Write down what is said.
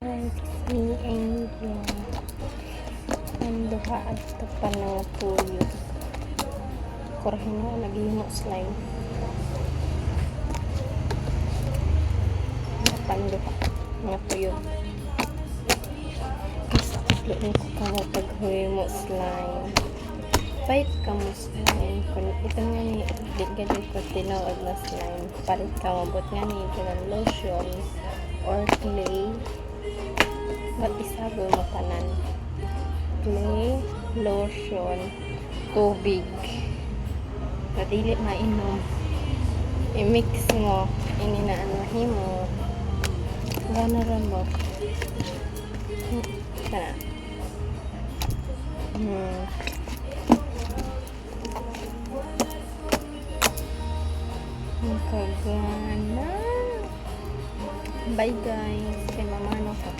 It's me, Angel. Nanduha at tapan ng puyo. Korhin na, naghihimo slime. Tapan duha ng puyo. Sa kaplo ni ko kamo paghimo slime. Fight ka mo slime. Kung ito nga ni, di galing ko tinawag na slime. Palit ka mabot nga ni, ganang lotion or clay. Ba't isago mo tanan? Clay, lotion, tubig. Nadili mainom. I-mix mo. Ininaan mo. Gana rin mo. Sana. Ang kagana. Bye guys. Kay mamano ka